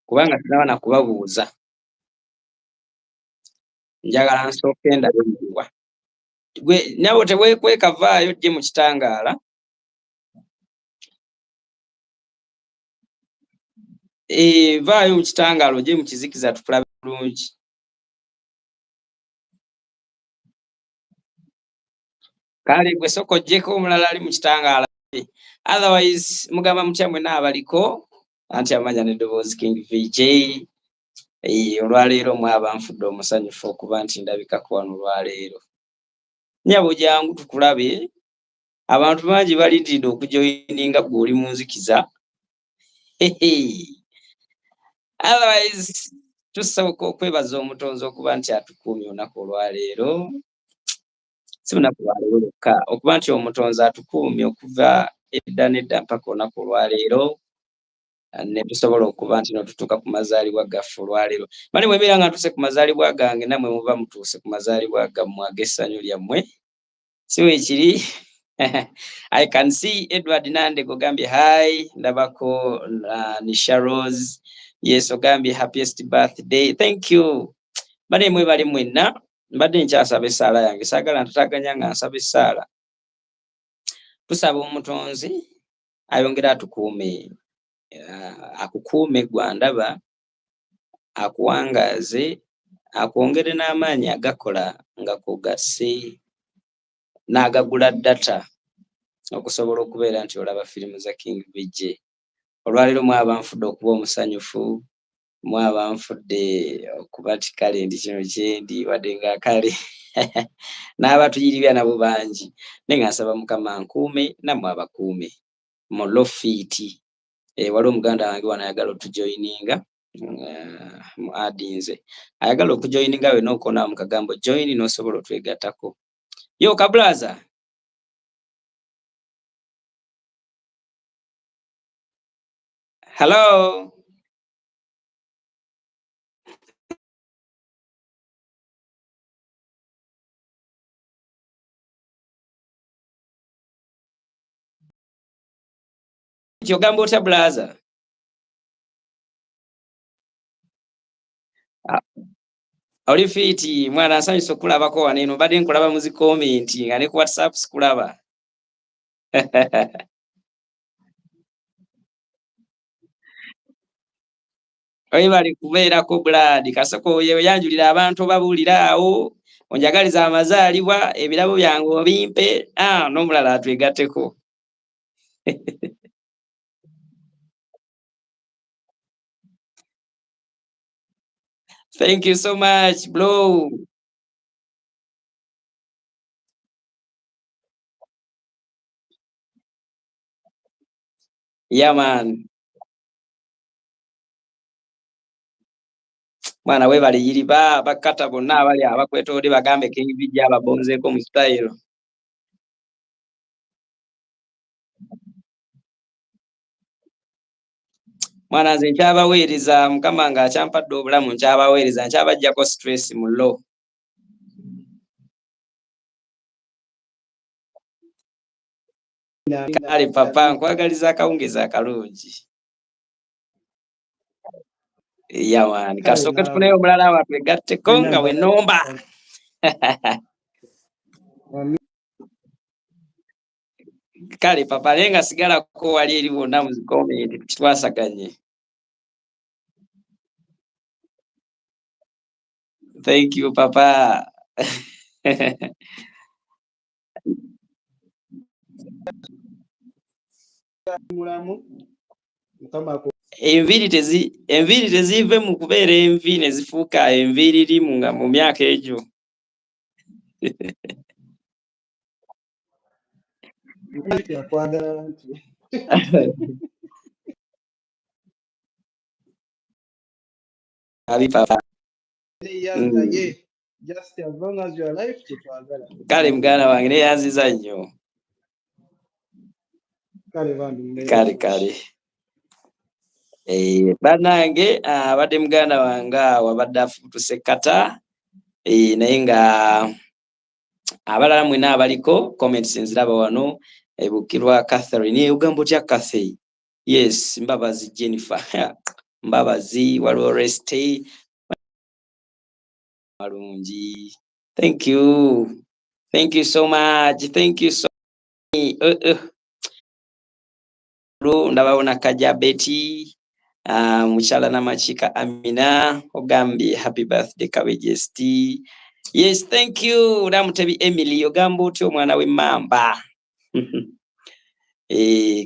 kubanga sinaba na kubabuuza. Njagala nsooke ndabe muliwa. Gwe naawe teweekweka, vaayo ojje mu kitangaala. Vaayo mu kitangaala ojje mu kizikiza tukulabe bulungi. Kale gwe sooka oggyeko omulala ali mu kitangaala. Otherwise mugamba mutya mwenna abaliko, anti amanya n'eddoboozi King VJ. Olwaleero mwaba nfudde omusanyufu okuba nti ndabikako wano olwaleero. Nnyabo jangu tukulabe. Abantu bangi balindiridde okujoyininga gwe oli mu nzikiza. Otherwise tusooka okwebaza omutonzi okuba nti atukuumye olunaku olwaleero. Si lunaku lwaleero lwokka, okuba nti omutonzi atukuumye okuva edda n'edda mpaka olunaku olwaleero. Ne tusobola okuba nti tutuuka ku mazaalibwa gaffe olwaleero. Mani mwebeera nga ntuuse ku mazaalibwa gange, nammwe muba mutuuse ku mazaalibwa gammwe ag'essanyu lyammwe. Si weekiri? I can see Edward Nande ogambye hi, ndabako Nisha Rose. Yes, ogambye happiest birthday. Thank you. Mani mwebale mwenna. Mbadde nkyasaba essaala yange, saagala ntataganya nga nsaba essaala. Tusaba omutonzi ayongere atukuume, akukuume gwandaba, akuwangaaze, akwongere n'amaanyi agakola nga kugasse n'agagula data okusobola okubeera nti olaba firimu za King VJ. Olwaleero mwaba nfudde okuba omusanyufu, mwaba nfudde okuba ti kale ndi kino kyendi wadde nga kale n'abatuyiribya nabo bangi. Naye nga nsaba Mukama nkuume nammwe abakuume mu lofiiti. Waliwo omuganda wange wano ayagala otujoyininga mu adinze. Ayagala okujoyininga wena okona mu kagambo join n'osobola otwegattako. Yo kabulaza. Hello. Kyogamba otya bulaza? Oli fiiti mwana, nsanyusa okulabako wano eno. Mbadde nkulaba mu zikomenti nga ne ku WhatsApp sikulaba. Oyebale kubeerako Brad. Kasoko oyanjulira abantu babuulira awo, onjagaliza amazaalibwa, ebirabo byange obimpe, n'omulala atwegatteko. Thank you so much, bro. Yeah, man. Mwana webale yiri bakata bonna abali abakwetoolodde bagambe King VJ ababonzeeko mu style. Mwana nze nkyabaweereza, Mukama nga akyampadde obulamu nkyabaweereza, nkyabaggyako stress mu lo. Kale papa nkwagaliza akawungeza akalungi. Yeah, man. Kasooke tufuneyo omulala abatwegatteko nga we nomba. Kale papa naye nga sigalako wali eri bonna mu zikomenti kitwasaganye. Thank you papa. Enviiri tezive mu kubeera envi ne zifuuka enviiririmu nga mu myaka egyo. Abi papa. Kale muganda wange neyanziza nnyo. Kale. Bannange abadde muganda wange wabadde afutuse kata, naye nga abalala mwena abaliko comments nziraba wano. Ebukirwa Catherine, ogamba otya Cathy? Yes, Mbabazi Jennifer. Mbabazi, waliwo Reste malungi. Thank you so much, thank you so much. Ndabawona Kajabeti, mukyala Namachika Amina ogambye happy birthday Kabejes T. Yes, thank you Namutebi Emily ogamba otyo omwana w'emmamba.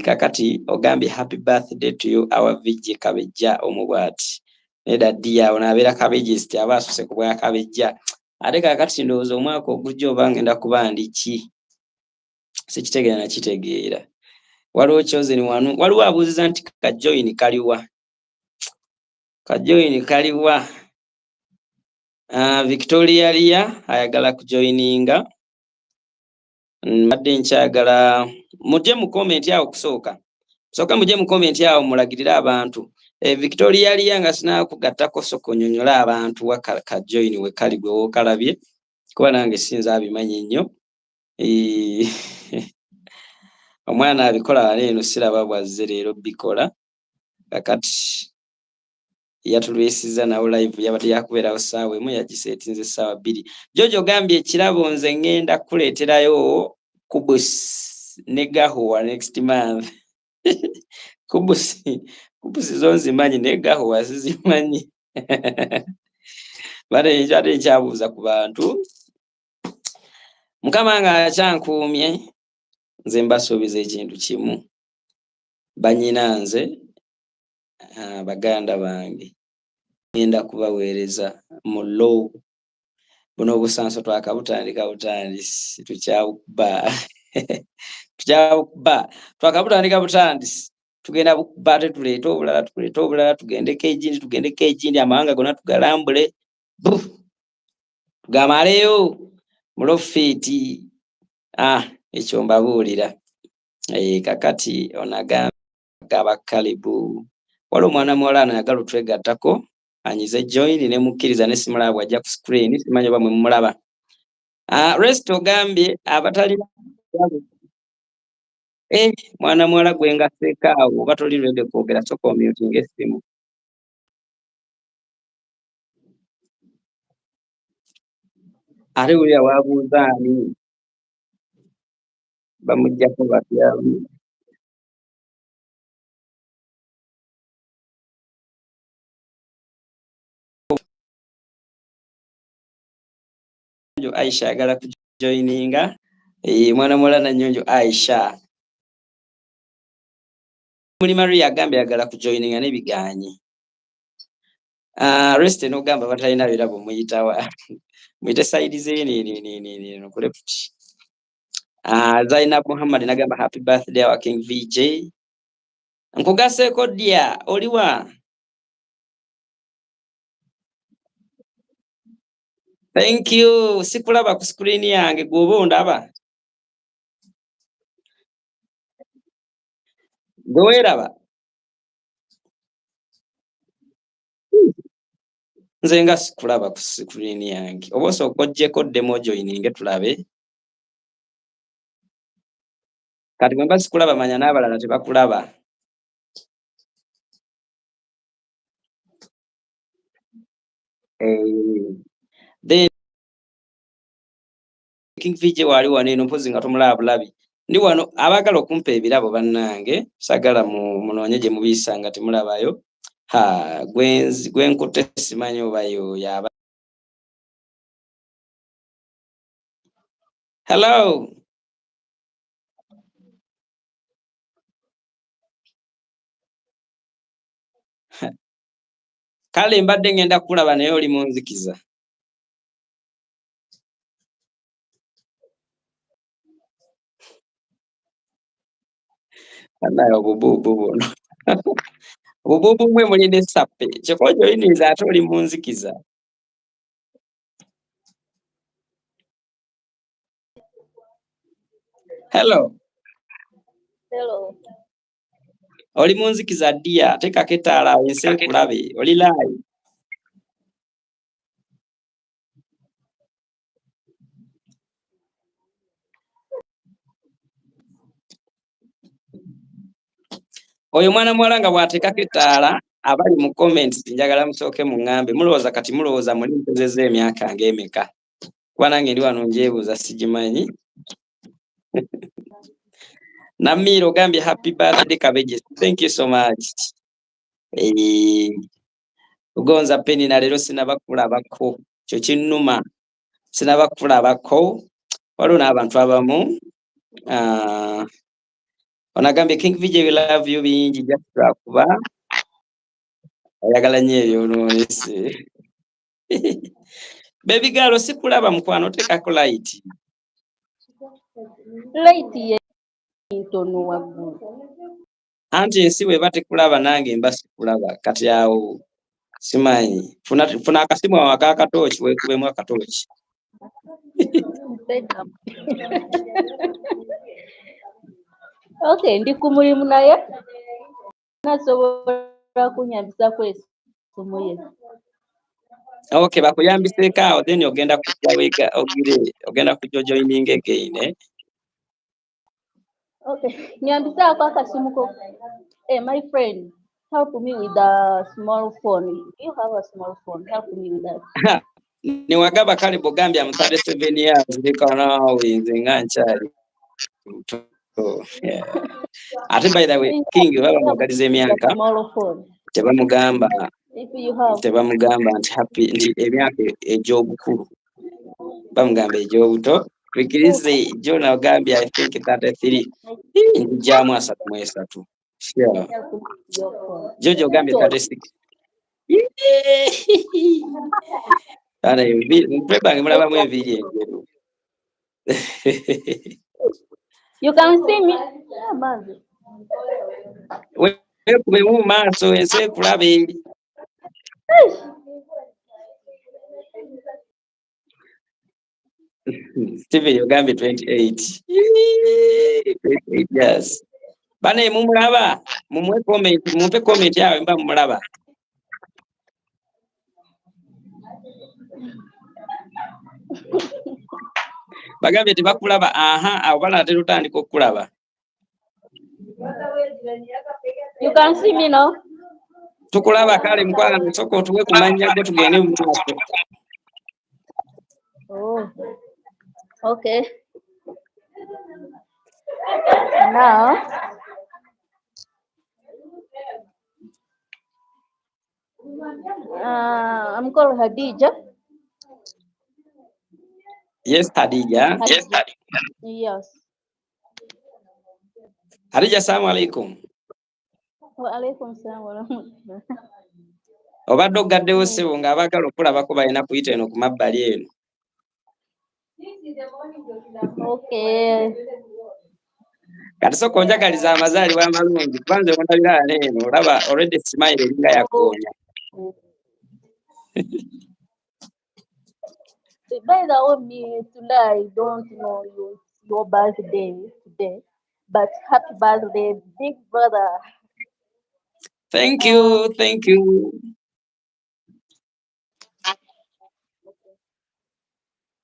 Kakati ogambye happy birthday to you our VJ Kabejja omubwati. Neda dia onabeera Kabejes T aba asuse ku bwa Kabejja. Ate kakati ndowooza omwaka ogujja oba ngenda kuba ndi ki? Sikitegeera na kitegeera. Waliwo chosen wanu, waliwo abuuziza nti kajoyini kaliwa? Kajoyini kaliwa? Victoria Lia ayagala kujoininga. Mbadde nkyagala mujje mu comment awo kusooka. Sooka mujje mu comment awo mulagirira abantu. Victoria Lia nga sinakugattako soko nnyonnyola abantu wa kajoyini we kali gwe wookalabye. Kuba nange sinza abimanyi nnyo. Omwana abikola wano eno siraba bwazze leero bikola. Kakati yatulwisiza nawo live yabadde yakubeerawo ssaawa emu yagiseetinze ssaawa 2. Jojo gambye ekirabo nze ngenda kuleeterayo kubus ne gahuwa next month. Kubusi zo nzimanyi ne gahuwa sizimanyi. Bade nkyabuuza ku bantu. Mukama nga akyankuumye nze mbasuubiza ekintu kimu. Banyina nze baganda bange ngenda kubaweereza mu low. Buno obusanso twakabutandika butandisi tukyabukuba. Twakabutandika butandisi tugenda bukuba ate tuleete obulala tugendeko egindi amawanga gonna tugalambule tugamaleyo mulofiti. Ekyo mbabuulira. Kakati onagamba kalibu. Waliwo omwana muwala ayagala otwegattako anyize join ne mukkiriza ne simulaba bw'ajja ku screen simanyi oba mwe mumulaba. Rest ogambye abatali mwana muwala gwe ngaseeko awo oba toli ready kwogera soka omyutinga essimu. Ate wulira waabuuza ani bamuggyako batya? Aisha ayagala kujoininga. Mwana muwala Nanyonjo Aisha. Muli Maria agambye ayagala kujoininga n'ebigaanyi. Rest n'ogamba batalina birabo muyitawa. Muyite side z'eno kule puti. Zainab Muhammad nagamba happy birthday our King VJ. Nkugaseeko dya oliwa? Thank you. Sikulaba ku screen yange gwoba ondaba. Gwe weeraba? Nze nga sikulaba ku screen yange. Oba osooka oggyeko demo joininge tulabe. Kati bwe mba sikulaba manya n'abalala tebakulaba. Then King VJ wali wano eno mpozi nga tomulaba bulabi. Ndi wano abaagala okumpa ebirabo bannange sagala munoonye gye mubiisa nga temulabayo. Gwenkutte simanyi oba yaba. Hello. Kale mbadde ngenda kulaba naye oli munzikiza. Nayo obubuubu buno. Obubuubu mwe mulina essappe. Kikojo oyinza ate oli munzikiza. Hello. Oli munzikiza ddia teekako ettaala awo ensi ekulabe. Oli live. Oyo mwana muwala nga bw'ateekako ettaala abali mu comments njagala musooke muŋŋambe mulowooza kati mulowooza muli mpezezza emyaka ng'emeka kuba nange ndi wano njebuuza sigimanyi. Namiiro ogambye happy birthday Kabeje, thank you so much. Ugonza Penina leero sinaba kulabako kyo kinnuma, sinaba kulabako waliwo n'abantu abamu onagambye King VJ we love you bingi just kuba ayagala nnyo ebyonoonese. Baby girl sikulaba mukwano tekako light ye ntono waggulu anti ensi bweba tekulaba nange mba sikulaba kati awo simanyi funa akasimu awo akakatooki weekubemu akatooki. Okay, ndi ku mulimu naye nasobola kunyambisa kwesimu ye. Okay, bakuyambiseeko awo then ogenda kujja wega ogenda kujja joining again. Okay, nyambisaako akasimu ko. Hey, my friend, help me with the small phone. You have a small phone. Help me with that. Niwagaba kale bogambye I'm 37 years ndikanawe nze nga nkyali. Ate by the way, King baba mwagaliza emyaka tebamugamba nti happy nti emyaka egy'obukulu bamugamba egy'obuto. Kwikirize Jona ogambye I think 33 njamu 33. Sure. Jojo ogambye 36. Ana mpeba mulaba mu enviri enjeru. You can see me. Wekube mu maaso ensi ekulabe. Steven ogambye 28. 28 years. Bane mumulaba mumwe comment mumpe comment yawe mba mumulaba. Bagambye tebakulaba abo banatera otandika okulaba. You can see me now. Tukulaba kale mukwano soko tuwe kumanya go tugende mu maaso. Oh, okay. Now, I'm called Hadija. Yes, Hadija. Yes, Hadija. Yes. Hadija, assalamu alaikum. Wa alaikum salam wa rahmatullah. Obadde ogaddewo ssebo ng'abaagala okulabako balina kuyita eno ku mabbali eno. Okay. Kati soko njagaliza amazaalibwa amalungi kubanze ondabira eno olaba already smile eringa yakoonya. By the way, today I don't know your birthday today, but happy birthday, big brother. Thank you, thank you.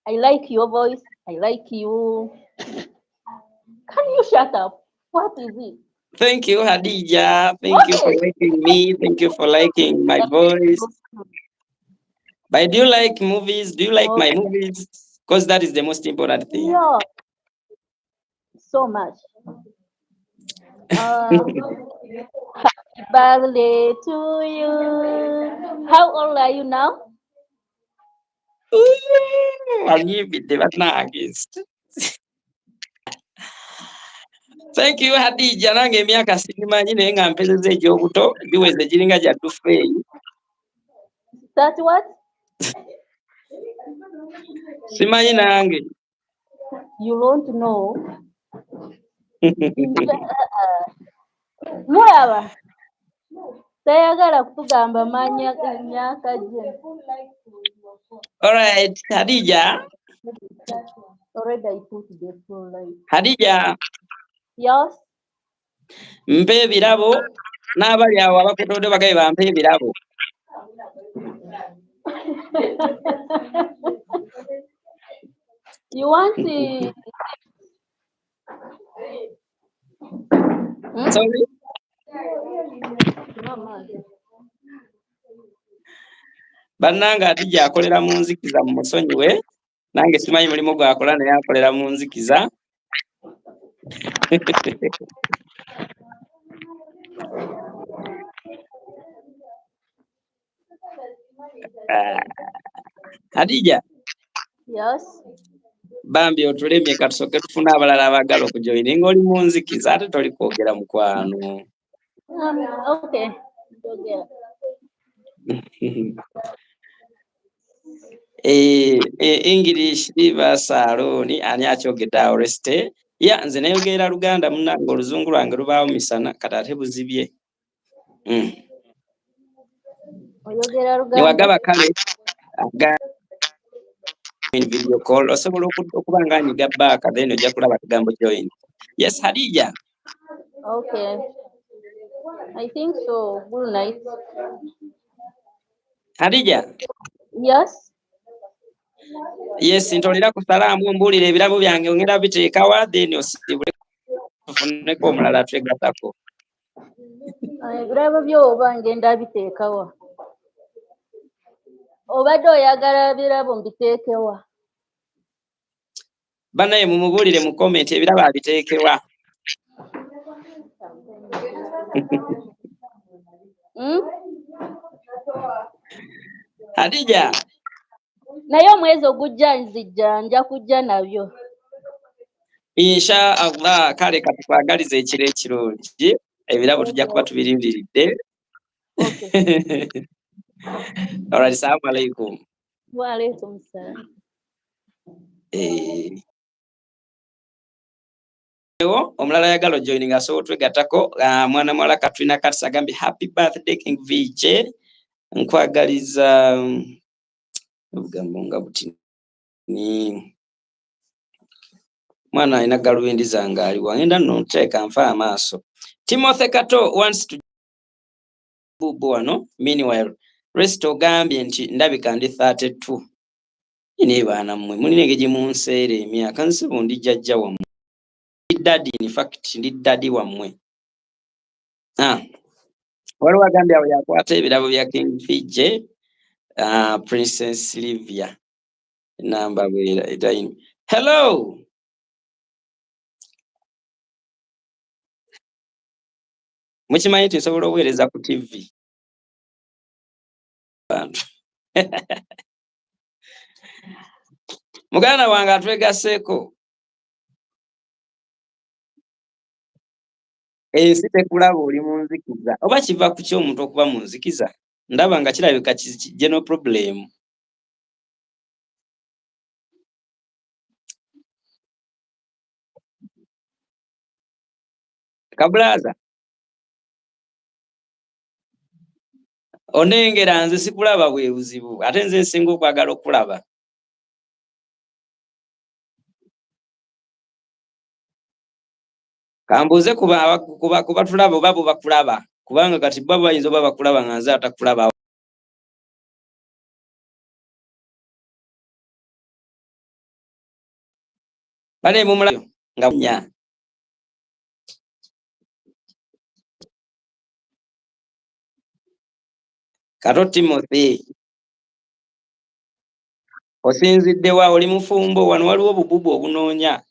I like your voice. I like you. Can you shut up? What is it? Thank you, Hadija. Thank you for liking me. Thank you for liking my voice. But do you like movies? Do you like my movies? Because that is the most important thing. Yeah. So much. Happy birthday to you. How old are you now? I'll give it the August. Thank you, Hadija. Nange emyaka simanyi naye nga mpezeza egy'obuto giweze giringa gya ddufeeyi. That what? Simanyi nange. You don't know. Mwaba. Tayagala kutugamba manya myaka gye. All right, Hadija. Already I put the full life. Hadija. Yes. Mpe ebirabo n'abali awo abakutodde bagabe bampe ebirabo. You want to... Sorry? bannanga Hadija akolera mu nzikiza mu musonyiwe nange simanyi mulimu gwakola naye akolera mu nzikiza. Hadija. Yes. Bambi otulemye katusoke tufuna abalala abagala okujoyininga oli mu nzikiza ate toli kwogera mukwano. Okay. English Saloni ani akyogedde Oreste. Ya nze nayogerera Luganda munnange oluzungu lwange lubaawo misana kati ate buzibye. Oyogera Luganda. Newagaba kale video call osobola okuba nga anyiga back then ojja kulaba kigambo join. Yes, Hadija. Okay. I think so. Good night. Hadija. Yes. Yes, ntolera ku salaamu mbuulira ebirabo byange ongera biteekawa then osibule tufuneko omulala twegatako. Ebirabo byoba ngenda biteekawa. Obadde oyagala birabo mbiteekewa. Banaye mumubuulire mu comment ebirabo abiteekewa. Hadija. Naye omwezi ogujja nja kujja nabyo. Insha Allah kale katwagalize ekiro ekirungi ebirabo tujja kuba tubirindiridde. Alright, assalamu alaikum. Wa alaikum salam. Omulala yagala joining asobola twegattako mwana mwala Katrina Katsa agambye happy birthday King VJ nkwagaliza obugambo nga buti ni mwana alina galubindi zange aliwa ngenda nonteeka nfa amaaso. Timothy Kato wants to bubu wano meanwhile rest ogambye nti ndabika ndi 32 ine baana mmwe mulina engeri munseera emyaka nsibu ndi jjajja wammwe. Daddy, in fact ndi daddy wammwe. Waliwo agambye awo yakwata ebirabo bya King VJ Princess Livia namba bwera etaini. Hello. Mukimanyi tusobola okuweereza ku TV. Muganda wange atwegaseeko. Ensi tekulaba oli mu nzikiza. Oba kiva ku ki omuntu okuba mu nzikiza? Ndaba nga kirabika no problem. Kabulaza. Onengera nze sikulaba bwe buzibu. Ate nze nsinga okwagala okulaba. Kambuze kuba tulaba oba bo bakulaba. Kubanga kati bo bayinza oba bakulaba nga nze atakulaba. Bane mumulayo nga nya. Kato Timothy. Osinziddewa oli mufumbo wano waliwo obububu obunoonya.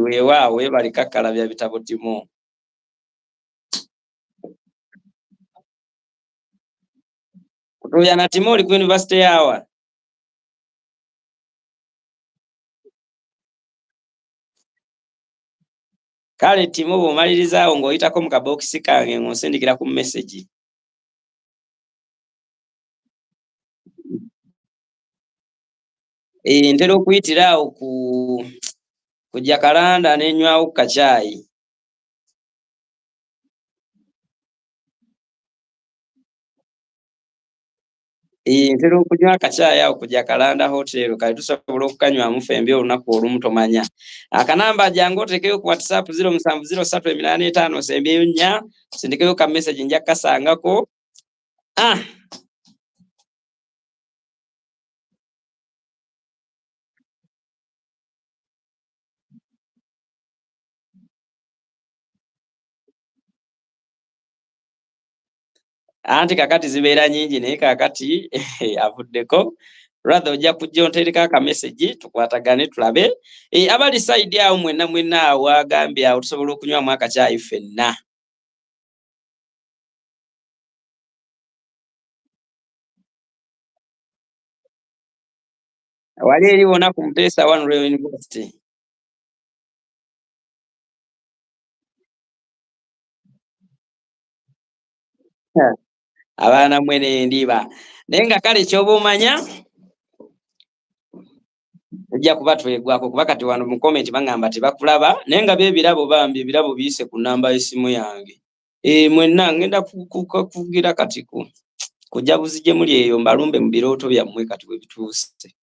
Weewaawo weebalika kalabya bitabo Timo. Kutuya na Timo oli ku university yawa. Kale Timo bw'omaliriza ng'oyitako mu kabokisi kange ng'onsindikira ku message. Ntera okuyitira awo kujja kalanda n'enywawo kacaayi. Ntera okunywa akacaayi awo kujja kalanda hotel kale tusobola okukanywamu fembi olunaku olumu tomanya. Akanamba jangu otekeyo ku WhatsApp 070385 sindikeyo ka message nja kasangako. anti kakati zibeera nyingi naye kakati avuddeko. Rather ojja kujja ontereka akamessage tukwatagane tulabe. Abali side awo mwenna awo agambye awo tusobola okunywamu akacaayi ffenna. Wali eri wona ku Muteesa One Royal University. Abaana mwene ndiba naye nga kale kyoba omanya ojja kuba twegwako kuba kati wano mu comment bangamba tebakulaba naye nga b'ebirabo bambi ebirabo biyise ku nnamba y'essimu yange. Mwenna ngenda kugira kati kujja buzije muli eyo mbalumbe mu birooto byammwe kati bwe bituuse.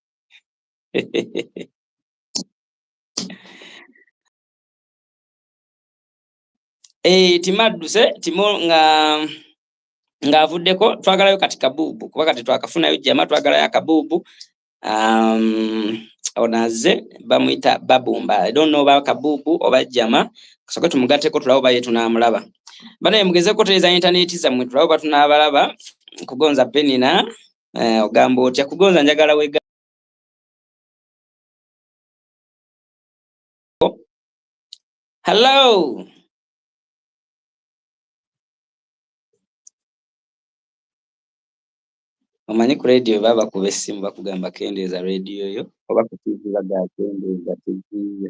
Timadduse timo nga avuddeko twagalayo kati kabuubu kuba kati twakafunayo jjama twagalayo akabuubu. Onaze bamuyita Babumba. I don't know ba kabuubu oba jjama kasooke tumugatteko tulabe oba ye tunaamulaba. Banaye mugezeko teeza intaneti zammwe tulabe oba tunaabalaba. Kugonza Penina ogamba otya? Kugonza njagala wega. Hello. Omanyi ku radio baba kuba essimu bakugamba kendeeza radio yo oba ku TV baga kendeeza TV.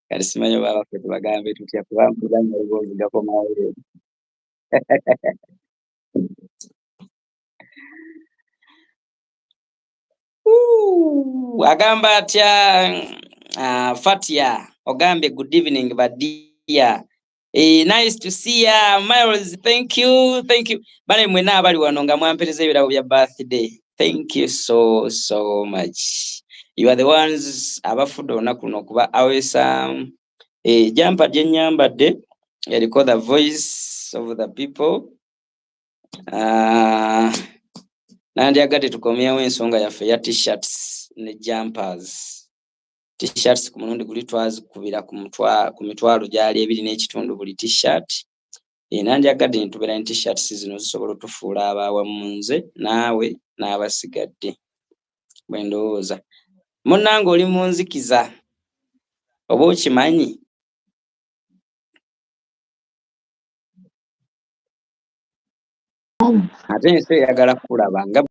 Kati simanyi oba baffe tubagambe tutya kuba mpulanga eboozi gakomawo leero. Agamba atya Fatia ogambye good evening badia. Nice to see ya Miles. Thank you. Bale mwena abali wano nga mwampereza ebirabo bya birthday. Thank you so much. You are the ones abafudde olunaku luno kuba awesa jampa gye nnyambadde eriko the voice of the people. Nandyagadde tukomyewo ensonga yaffe ya t-shirts ne jumpers. T-shirts ku mulundi guli twazikubira ku mitwalo gyali 2.5 buli t-shirt. Nandyagadde ntubeera ne t-shirts zino zisobola otufuula abaawamu nze naawe n'abasigadde. Bwe ndowooza munnange oli mu nzikiza oba okimanyi? Ate ensi eyagala kulaba nga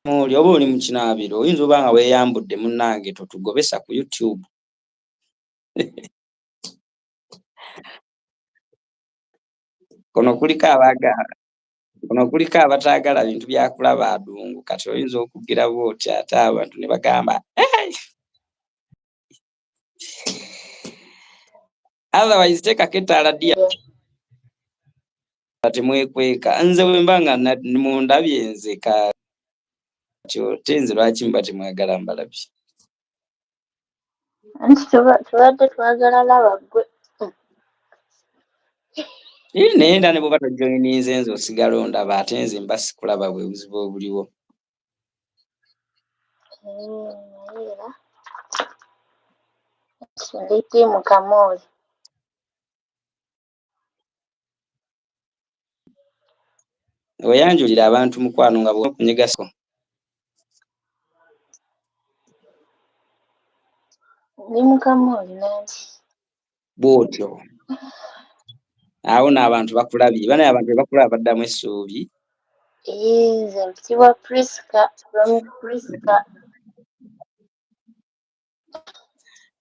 oli oba oli mu kinaabiro oyinza oba nga weeyambudde munnange totugobesa ku YouTube. Kono kuliko abataagala bintu bya kulaba adungu kati oyinza okugira bw'oti ate abantu ne bagamba otherwise teekako ettaala dya temwekweka. Nze bwe mba nga mundabye nze nze lwaki mba temwagala mbalabye? Tubadde twagala laba ggwe. Naye nda ne bw'oba tojoyininze nze osigala ondaba ate nze mba sikulaba bwe buzibu obuliwo. Ndi ttiimu Kamooli. Weyanjulira abantu mukwano nga bw'okunyigaso. Ndi mu Kamooli nanti. Bw'otyo. Awo n'abantu bakulabye. Banaye abantu be bakulaba baddamu essuubi. Nze mpitibwa Priska from Priska.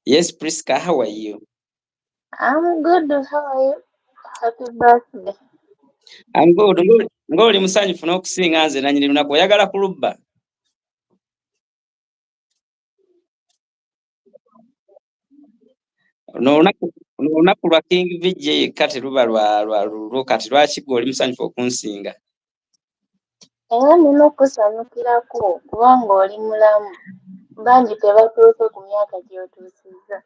Yes, Priska, how are you? I'm good. How are you? Happy birthday. I'm good. Ng'oli musanyufu n'okusinga nze nannyini lunaku oyagala kulubba? Olunaku lwa King VJ yekka teruba lwa kati lwaki gwe oli musanyufu okunsinga? Era nina okusanyukirako kubanga oli mulamu. Bangi tebatuuse ku myaka gy'otuusizza.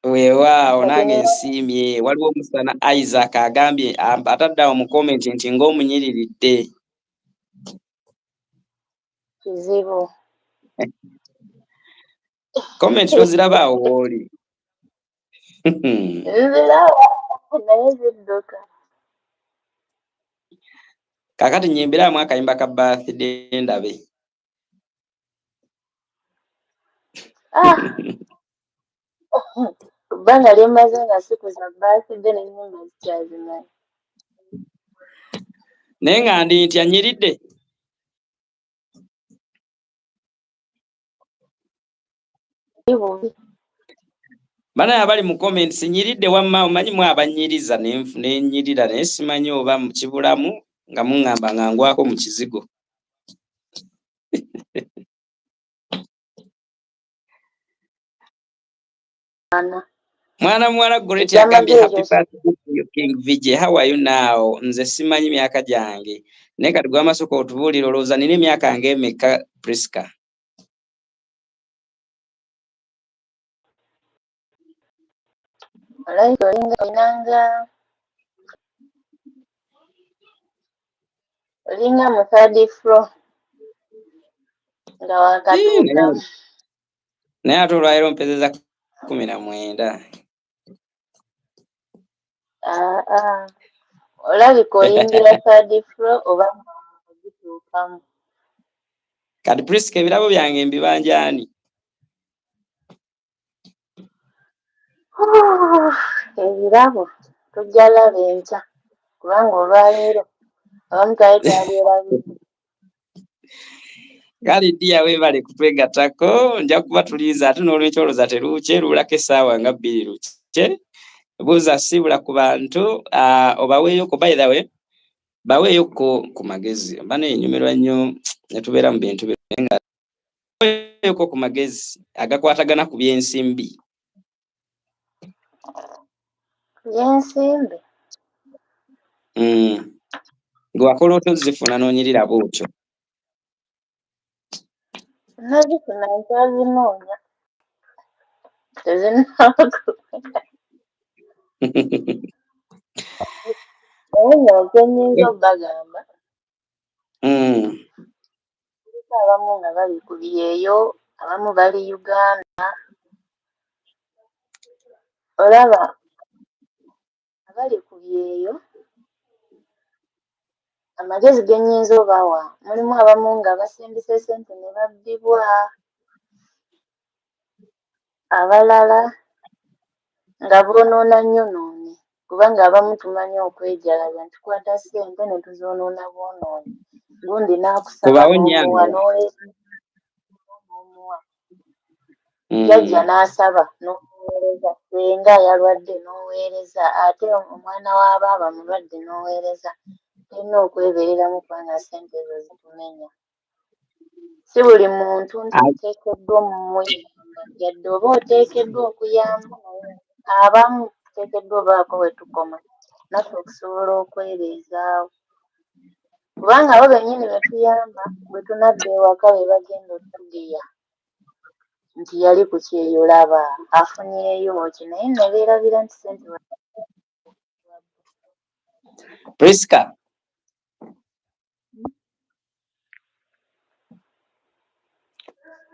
Weewaawo nange nsiimye. Waliwo omusana Isaac agambye atadde awo mu komenti nti ng'omunyiriridde. kizibu. Comment toziraba wooli. Nziraba naye zidduka. Kakati nyimbiramu akayimba ka birthday ndabe. Kubanga lyemaze nga siku za birthday n'ennyimba zikyazimanyi. Naye nga ndi nti anyiridde. Bana abali mu comments nyiridde wamma omanyi mu abanyiriza n'enyirira naye simanyi oba mu kibulamu nga muŋŋamba nga ngwako mu kizigo. Mwana muwala Goreti agambye happy birthday to you King Vijay. How are you now? Nze simanyi myaka gyange. Naye kati gwa masoko otubuulira olowooza nina emyaka ng'emeka Priska? Olinga mu third floor nga wakatuukamu. Naye ate olwaleero mpezeza 19. Olabika oyingira third floor oba ogituukamu. Kati Priska ebirabo byange mbibanjaani? Ebirabo tujja laba enkya kubanga olwaleero abamu twali twabyerabidde. Kale ddiya weebale kutwegattako, nja kuba tuliiza ate n'olwekyo olowooza teruukye luulako essaawa nga 2 lukye. Buuza sibula ku bantu obaweeyoko, by the way baweeyoko ku magezi. Oba neenyumirwa nnyo ne tubeera mu bintu bino nga baweeyoko ku magezi agakwatagana ku by'ensimbi. By'ensimbi? Gwe wakola otozifuna n'onyirira bwotyo. Nazifuna nkyazinoonya. Tezinnaakuba. Naye nga nnyinza obbagamba. Kuliko abamu nga bali ku byeyo, abamu bali Uganda. Olaba abali ku byeyo amagezi ge nnyinza obawa mulimu abamu nga basindise ssente ne babbibwa, abalala nga boonoona nnyonoonye kubanga abamu tumanyi okwejalaza nti tukwata ssente ne tuzoonoona bwonoonyi. Gundi n'akusaba n'omuwa n'omuwa. Jjajja n'asaba n'omuweereza, senga yalwadde n'oweereza, ate omwana wa baaba mulwadde n'oweereza. Tulina okwebeereramu kubanga ssente ezo zitumenya. Si buli muntu nti oteekeddwa omumuyamba, yadde oba oteekeddwa okuyamba naye abamu tuteekeddwa obaako we tukoma naffe okusobola okwebeezaawo. Kubanga abo bennyini be tuyamba bwe tunadda ewaka be bagenda otugeya nti yali ku kyeyo laba afunyeeyo ki, naye ne beerabira nti ssente Priska,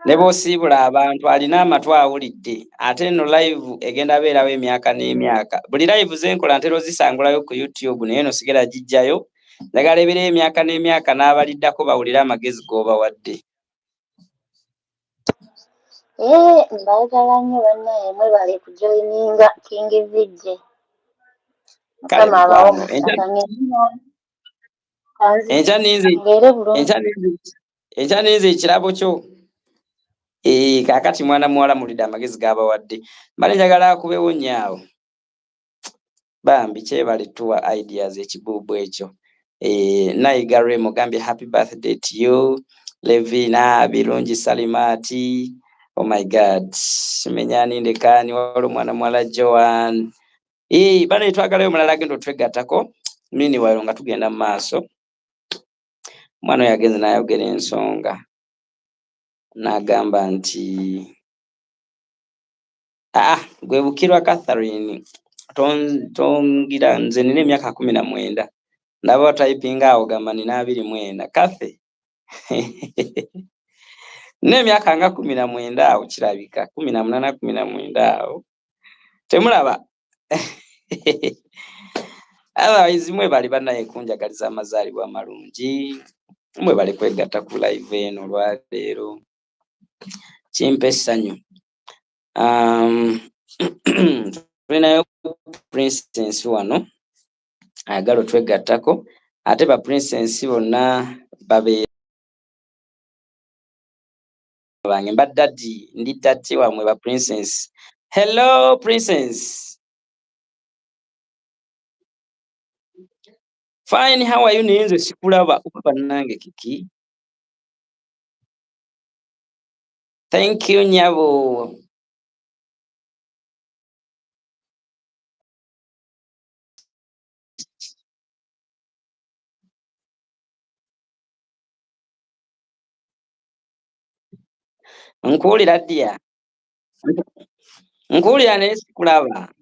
ne bw'osiibula abantu alina amatu awulidde ate eno live egenda beerawo emyaka n'emyaka. Buli live zenkola ntera ozisangulayo ku YouTube naye eno sigera gijjayo. Njagala ebeereyo emyaka n'emyaka n'abaliddako bawulire amagezi g'obawadde. Mbaagala nnyo bannaye mwebale kujoyininga King Vijay. Kale mukwano enkya ninze ekirabo kyo. Kaakati mwana muwala mulidde amagezi g'abawadde. Mbale njagala akubeewo nnyaawo. Bambi kyebale tuwa ideas ekibuubu ekyo. Nayiga Remo gambye happy birthday to you. Levina birungi Salimati. Oh my God. Menyani ndekani wali omwana muwala Joan. Bana twagalayo mulala agenda otwegattako. Mini wayo nga tugenda mu maaso. Omwana oyo yagenze n'ayogera ensonga. N'agamba nti gwe Bukirwa Catherine tongira nze nina emyaka 19. Ndaba typing awo gamba nina 24. Kathe n'emyaka nga 19 awo kirabika 18 19 awo temulaba otherwise mwebale bannaye kunjagaliza amazaalibwa amalungi, mwebale kwegatta ku live eno olwaleero, kimpa essanyu. Tulinayo princess wano ayagala otwegattako, ate ba princess bonna babeera bange mbaddaddi ndi datti wamwe ba princess. Hello princess. Fine, how are you? Ninze sikulaba okuba nange kiki. Thank you nyabo. Nkuwulira ddiya. Nkuwulira naye sikulaba.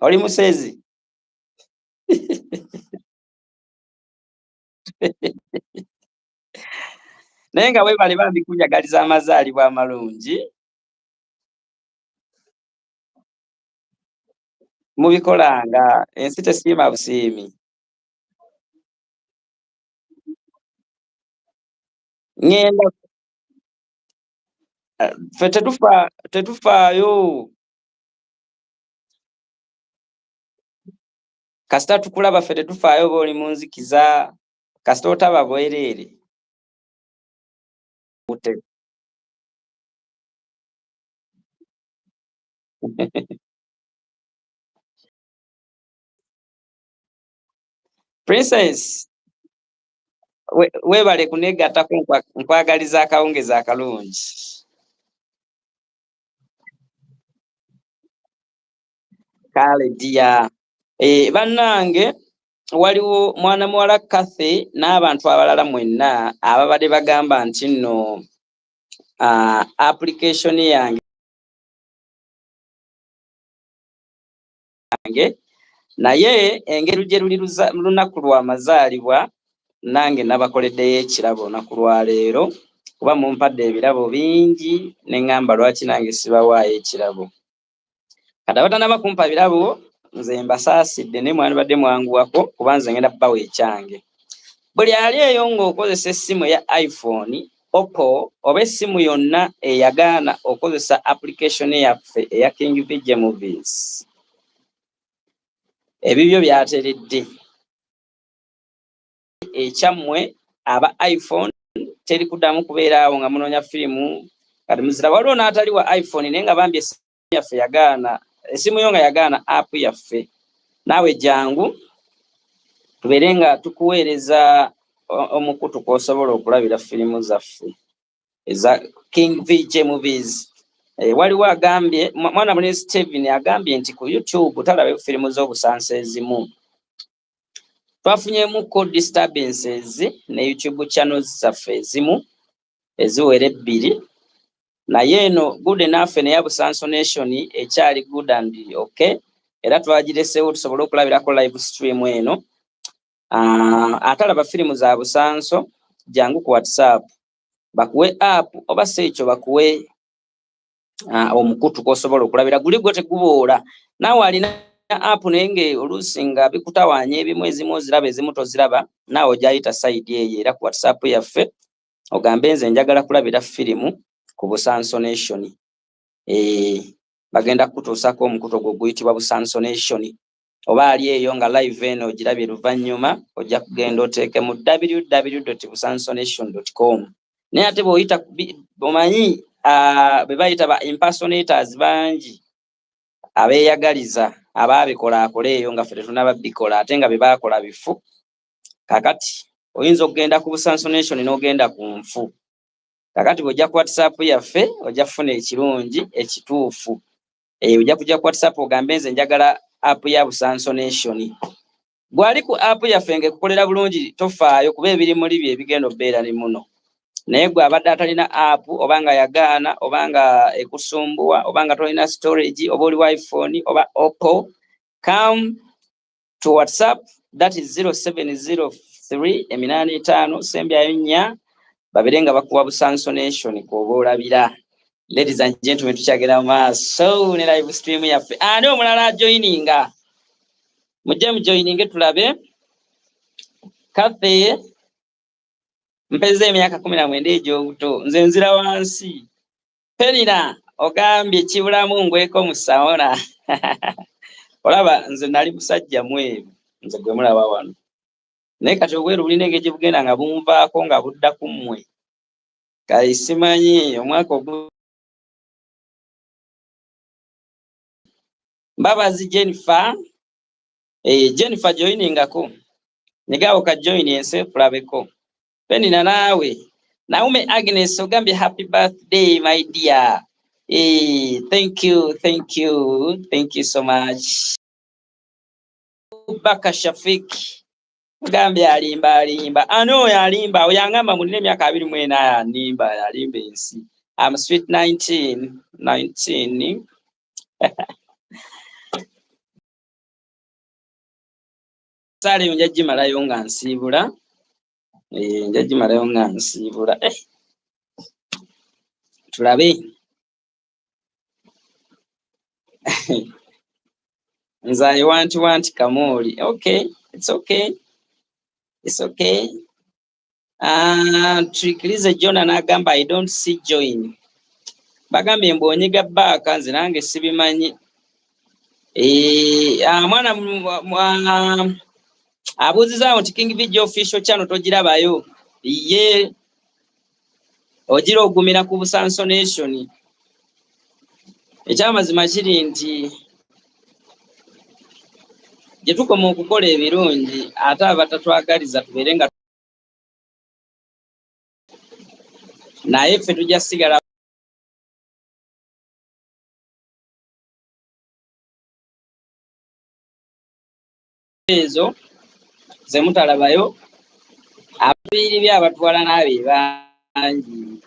Oli musezi. Naye nga webale bambi kunjagaliza amazaalibwa amalungi. Mubikolanga ensi tesiima busiimi. Ngenda fe tetufaayo kasita tukulaba fe tetufaayo b'oli mu nzikiza kasita otaba bwereere. Princess, webale kunegattako nkwagaliza akawungezi akalungi. Kale ddiya. Bannange waliwo mwana muwala Kathy n'abantu abalala mwenna ababadde bagamba nti nno application yange naye engeri gye luli lunaku lw'amazaalibwa nange nabakoleddeyo ekirabo olunaku lwaleero kuba mumpadde ebirabo bingi neŋŋamba lwaki nange sibawaayo ekirabo. Kati abatanaba kumpa birabo nze mbasaasidde naye mwandibadde mwanguwako kuba nze ngenda kubawa ekyange. Buli ali eyo ng'okozesa essimu ya iPhone, Oppo oba essimu yonna eyagaana okozesa application yaffe eya King VJ Movies, ebibyo byateredde. Ekyammwe aba iPhone teri kuddamu kubeera awo nga munoonya firimu kati muzira. Waliwo n'atali wa iPhone naye nga bambi essimu yaffe yagaana, essimu yo nga yagaana app yaffe. Naawe jangu tubeere nga tukuweereza omukutu kw'osobola okulabira firimu zaffe eza King VJ Movies. Waliwo agambye mwana muli Steven agambye nti ku YouTube talabe firimu z'obusansa ezimu. Twafunyemu disturbances ne YouTube channels zaffe ezimu eziwera 2 naye eno good enough neya Busanso Nation ekyali good and okay era twagireseewo tusobole okulabirako live stream eno. Atalaba firimu za Busanso jangu ku WhatsApp bakuwe app oba seekyo bakuwe omukutu kw'osobola okulabira. Guli gwe teguboola naawe alina app naye nga oluusi nga bikutawaanya ebimu ezimu oziraba ezimu toziraba, naawe ojayita side eyo era ku WhatsApp yaffe ogambe nze njagala kulabira firimu ku Busanso Nation. Bagenda kutuusako omukutu ogwo guyitibwa Busanso Nation. Oba ali eyo nga live eno ogirabye luvannyuma ojja kugenda oteeke mu www.busansonation.com. Naye ate bw'oyita omanyi be bayita ba impersonators bangi abeeyagaliza abaabikola akole eyo nga ffe tetunaba bikola ate nga be baakola bifu. Kakati oyinza okugenda ku Busanso Nation n'ogenda ku nfu. Kakati bw'ojja ku WhatsApp yaffe ojja kufuna ekirungi ekituufu. Ojja kujja ku WhatsApp ogambe nze njagala app ya Busanso Nation. Gwali ku app yaffe ng'ekukolera bulungi tofaayo kuba ebiri muli bye bigenda obbeera ne muno. Naye gwe abadde atalina app oba nga yagaana oba nga ekusumbuwa oba nga tolina storage oba oli wa iPhone oba Oppo, come to WhatsApp, that is 0704 3 eminani 5 sembyayo 4 babirenga bakuwa busanso nation kwoba olabira. Ladies and gentlemen, tukyagera maaso ne live stream yaffe. Ani omulala joininga mujje mujoininge tulabe. Kaffe mpeze emyaka 19 egy'obuto nze nzira wansi. Penina ogambye kibulamu ngweko musawona. Olaba nze nali musajja mweru nze gwe mulaba wano. Naye kati obweru bulina engeri bugenda nga bumvaako nga budda ku mmwe. Kale simanyi omwaka Mbabazi Jennifer. Jennifer joiningako. Nigao ka join yense fulabeko. Penina nawe. Naume Agnes ogambye happy birthday my dear. Thank you so much. Baka Shafik ogambye alimba. Ano yalimba oyangamba mulina emyaka 24 yanimba yalimba ensi. I'm sweet 19. Sale njagimalayo nga nsibula. Njagimalayo nga nsibula. Tulabe. Nzai want Kamoli. Okay, it's okay. Trikilize John anagamba I don't see join. Bagambye mbonyiga baka nze nange sibimanyi. Mwana abuziza nti King Video official channel togirabayo. Ye ogira ogumira ku Busanso Nation. Ekyamazima kiri nti gye tukoma okukola ebirungi ate abatatwagaliza tubeerenga naye ffe tujja sigala ezo ze mutalabayo ababiiri byabatwala n'abe bangi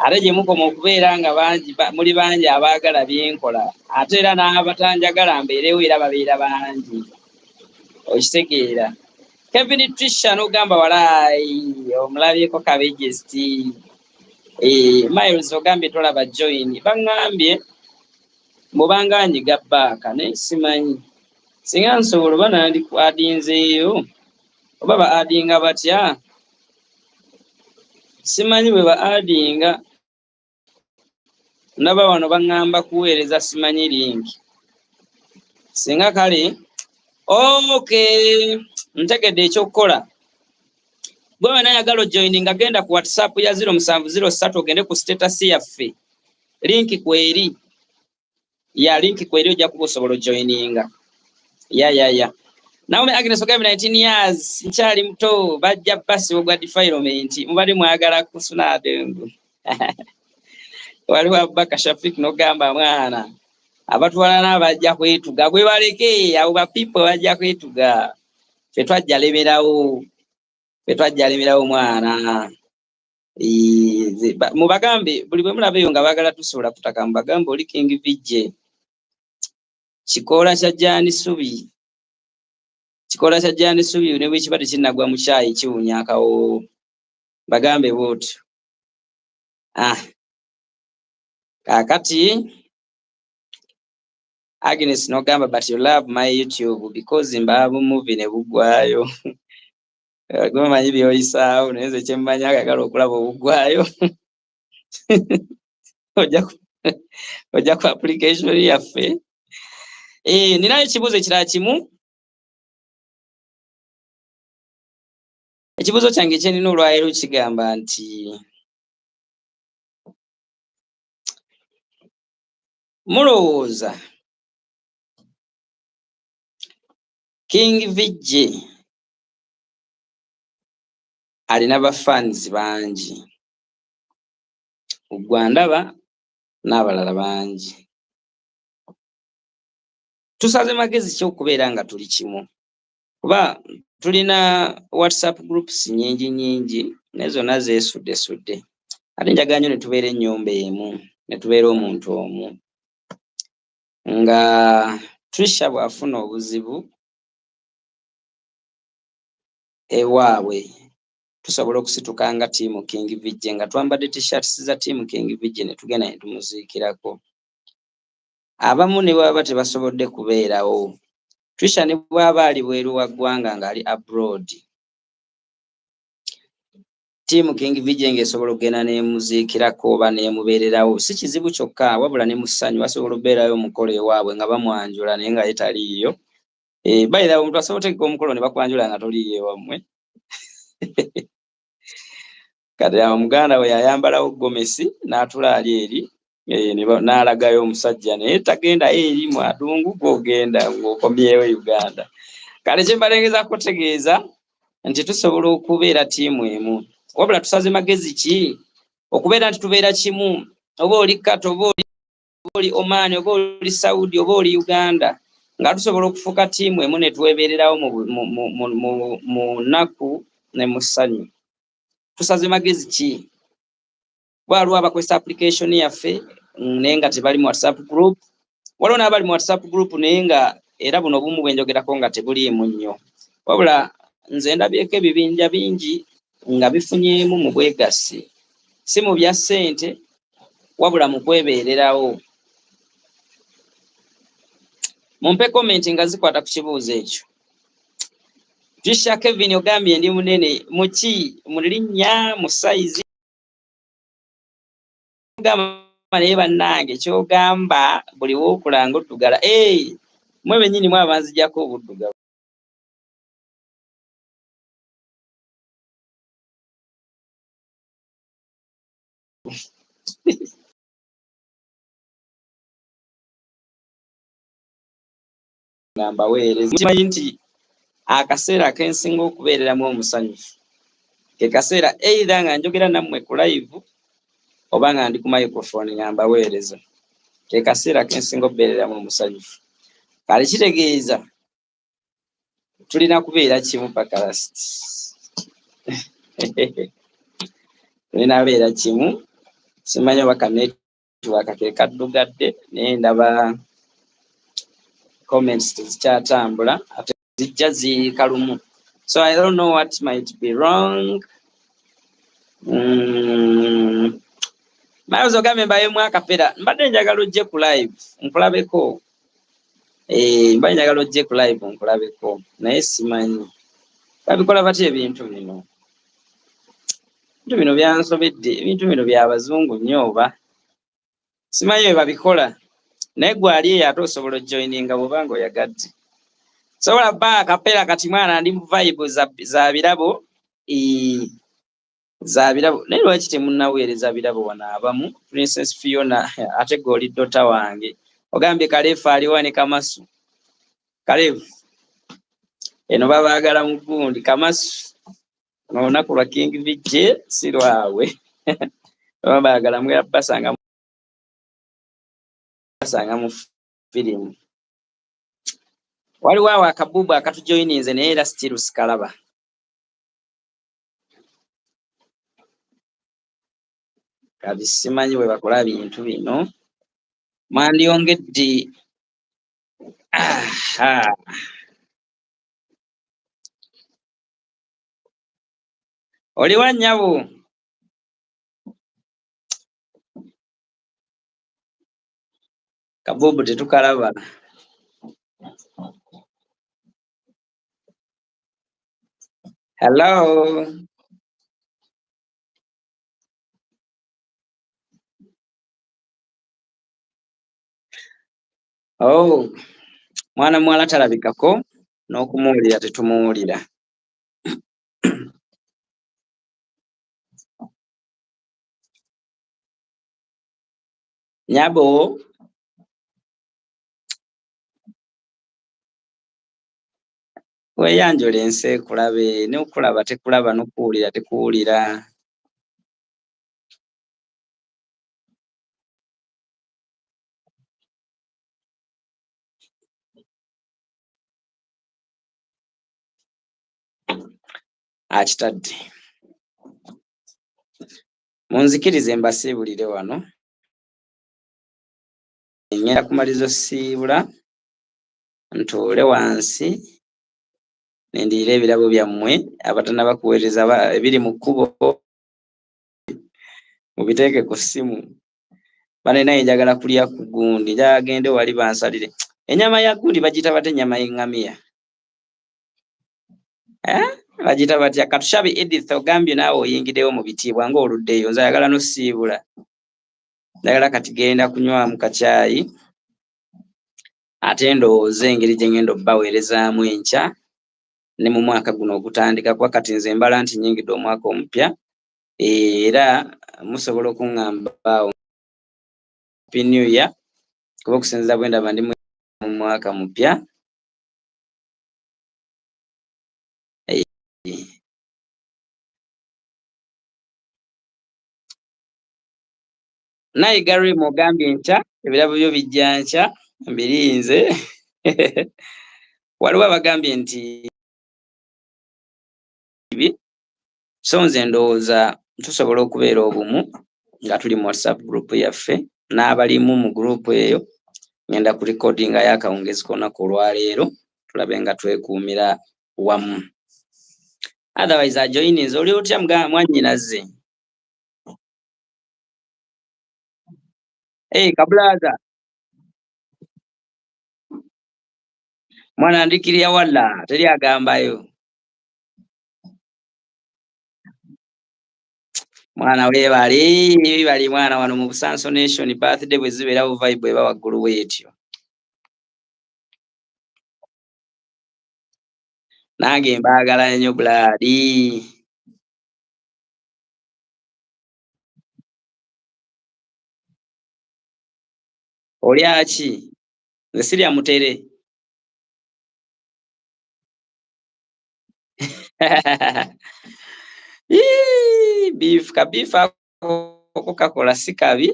ate gye mukoma okubeera nga bangi muli bangi abaagala byenkola ate era n'abatanjagala mbeerewo era babeera bangi okitegeera. Kevin Trisha n'ogamba walaayi omulabyeko kabejesti. Miles ogambye tolaba join. Bangambye mubanga nyiga bbaaka naye simanyi. Singa nsobola oba nandi adinzeeyo oba ba adinga batya. Simanyi bwe ba adinga. Naba wano bangamba kuweereza simanyi linki. Singa kale okay ntegedde ekyokukola. Gwe wena ayagala joining agenda ku WhatsApp ya 0703 ogende ku status yaffe. Linki kweri. Linki kweri ojja kusobola joininga. Ya. Naume Agnes ogambye 19 years nkyali muto bajja basi ogwa defilement mubali mwagala kusuna adengu. Waliwo Baka Shafik n'ogamba mwana abatwala n'abajja kwetuga gwe baleke abo ba people bajja kwetuga. Ffe twajja lemerawo mwana. Mubagambe buli bwe mulabeyo nga baagala tusobola kutaka mubagambe oli King Vijje. Kikola kya Jani Subi ne bwe kiba tekinnagwa mu kyayi kiwunya akawo. Bagambe bw'otyo. Kakati Agnes n'ogamba but you love my YouTube because mbabu movie ne bugwayo. Gwe manyi byoyisaawo naye nze kyemmanyi agagala okulaba obugwayo. Ojja ku application yaffe. Ninayo ekibuuzo ekirala kimu. Ekibuuzo kyange kyenina olwaleero kigamba nti mulowooza King Vijje alina bafans bangi. Ugwandaba n'abalala bangi. Tusaze magezi ki okubeera nga tuli kimu? Kuba tulina WhatsApp groups nyingi naye zonna zeesudde. Ate njagala nnyo ne tubeera ennyumba emu ne tubeera omuntu omu. Nga Trisha bw'afuna obuzibu ewaabwe tusobola okusituka nga ttiimu King Vijje nga twambadde t-shirts za ttiimu King Vijje ne tugenda ne tumuziikirako. Abamu ne bwaba tebasobodde kubeerawo, Trisha ne bwaba ali bweru wa ggwanga ng'ali abroad, ttiimu King Vijje ng'esobola okugenda n'emuziikirako oba n'emubeererawo. Si kizibu kyokka, wabula ne mu ssanyu basobola okubeerayo omukolo ewaabwe nga bamwanjula naye nga ye taliiyo. Bayira omuntu asobola otegeka omukolo ne bakwanjula nga toliiyo ewammwe. Kati omuganda we yayambalawo gomesi n'atula ali eri n'alagayo omusajja naye tagenda eri mu adungu gw'ogenda ng'okomyewo Uganda. Kale kye mbalengeza kutegeeza nti tusobola okubeera ttiimu emu, wabula tusaze magezi ki okubeera nti tubeera kimu, oba oli Kato, oba oli Oman, oba oli Saudi, oba oli Uganda, nga tusobola okufuuka ttiimu emu ne twebeererawo mu nnaku ne mu ssanyu. Tusaze magezi ki? Waliwo abakozesa application yaffe naye nga tebali mu WhatsApp group, waliwo n'abali mu WhatsApp group naye nga era buno obumu bwe njogerako nga tebuliimu nnyo, wabula nze ndabyeko ebibinja bingi nga bifunyeemu mu bwegassi, si mu bya ssente wabula mu kwebeererawo. Mumpe comment nga zikwata ku kibuuzo ekyo. Trisha Kevin ogambye ndi munene muki, mu linnya, mu size? Gamba naye bannange kyogamba buli w'okulanga oddugala. Mwe bennyini mwe abanzijjako obuddugavu. Gamba weereza. Kimanyi nti akaseera akensinga okubeereramu omusanyufu ke kaseera either nga njogera nammwe ku live oba nga ndi ku microphone ngamba weereza, ke kaseera kensinga okubeereramu omusanyufu. Kale kitegeeza tulina kubeera kimu paka last. Tulina beera kimu. Simanyi oba ka network ke kaddugadde naye ndaba comments tezikyatambula ate zijja ziika lumu. So I don't know what might be wrong. Mayozo ogambye mbayemu akapera. Mbadde njagala ojje ku live nkulabeko. Mbadde njagala ojje ku live nkulabeko naye simanyi babikola batya ebintu bino. Ebintu bino byansobedde, ebintu bino by'abazungu nnyo oba simanyi bwe babikola, naye gwe ali eyo ate osobola ojoininga bw'oba nga oyagadde. Sobola bba akapera kati mwana ndi mu vibe za birabo, za birabo. Naye lwaki temunnaweereza birabo wano abamu? Princess Fiona ate g'oli dota wange ogambye Kalefu aliwo ne Kamasu. Kalefu eno babaagala mu gundi, Kamasu olunaku lwa King Vijje si lwawe. Babaagala mwera basanga mu firimu. Waliwo awo akabubu akatujoyininze naye era still sikalaba. Kati simanyi bwe bakola bintu bino. Mwandyongedde. Oli wa nnyabo? Kabubu tetukalaba. Hello. Oh, mwana muwala talabikako n'okumuwulira tetumuwulira. Nyabo weeyanjula ensi ekulabe, n'okulaba tekulaba, n'okuwulira tekuwulira. Akitadde. Munzikirize mbasiibulire wano. Ngenda kumaliza osiibula ntuule wansi nendiira ebirabo byammwe abatanaba kuweereza ebiri mu kkubo mubiteeke ku ssimu. Bane naye njagala kulya ku gundi, njagala gende wali bansalire. Ennyama ya gundi bagiyita bate ennyama y'eŋŋamiya? Bagiyita batya? Katushabe Edith ogambye naawe oyingiddewo mu bitiibwa ng'oluddeyo, nze ayagala n'ossiibula. Njagala kati genda kunywamu kacaayi ate ndowooza engeri gye ngenda obbaweerezaamu enkya ne mu mwaka guno ogutandika, kuba kati nze mbala nti nnyingidde omwaka omupya era musobola okuŋŋamba Happy New Year kuba okusinziira bwe ndaba ndi mu mwaka mupya. Naye Gary mugambye nkya ebirabo byo bijja nkya mbirinze. Waliwo abagambye nti so nze ndowooza tusobola okubeera obumu nga tuli mu WhatsApp group yaffe n'abalimu mu group eyo. Ngenda ku recording y'akawungezi k'olunaku olwaleero tulabe nga twekuumira wamu. Otherwise ajoyininze oli otya mwannyinaze? Kabulaza mwana ndikirya walla teri agambayo. Mwana weebali mwana wano mu Busanso Nation birthday bwe zibeerawo vibe eba waggulu bwetyo. Nange mbaagala nnyo bulaadi. Olya ki? Nze sirya mutere. Beef ako kakola si kabi.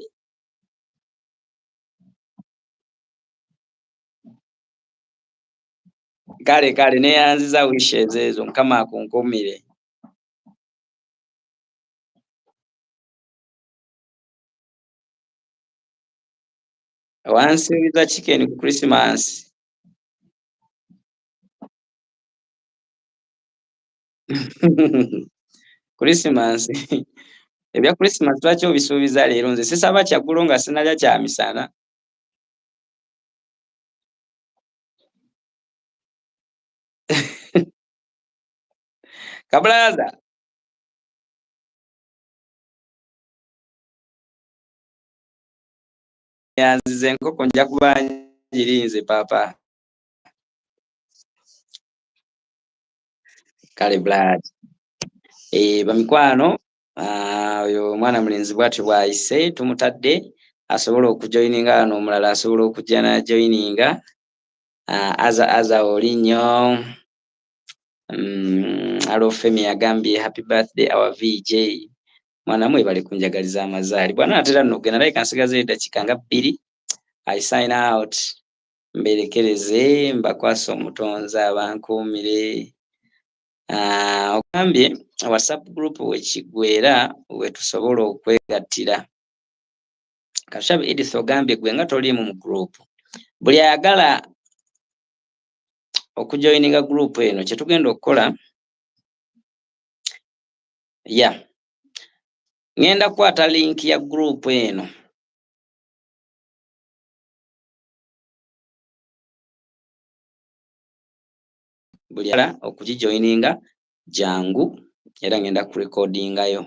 Kale neyanziza wishes ezo Mukama akunkumire. Wansuubiza chicken ku Christmas. Christmas ebya Christmas lwaki obisuubiza leero? Nze sisaba kyaggulo nga sinalya kya misana. Kabulaza yanzize enkoko nja kuba ngirinze papa. Kale blood bamikwano oyo omwana mulenzi bwatyo bwayise tumutadde asobola okujoyininga wano, omulala asobola okujja n'ajoyininga. Aza oli nnyo. Alofemi agambye happy birthday our VJ. Mwana mwebale kunjagaliza amazaali. Bwana natera nno gena naye kansigaze eddakiika nga 2 I sign out. Mberekereze mbakwasa omutonzi abankuumire. Ogambye WhatsApp group wekigwera wetusobola okwegattira. Kashabe Edith ogambye gwe nga toliimu mu group. Buli ayagala okujoyininga group eno kye tugenda okukola ngenda kukwata link ya group eno buli ala okugijoyininga jangu era ngenda kurecordingayo.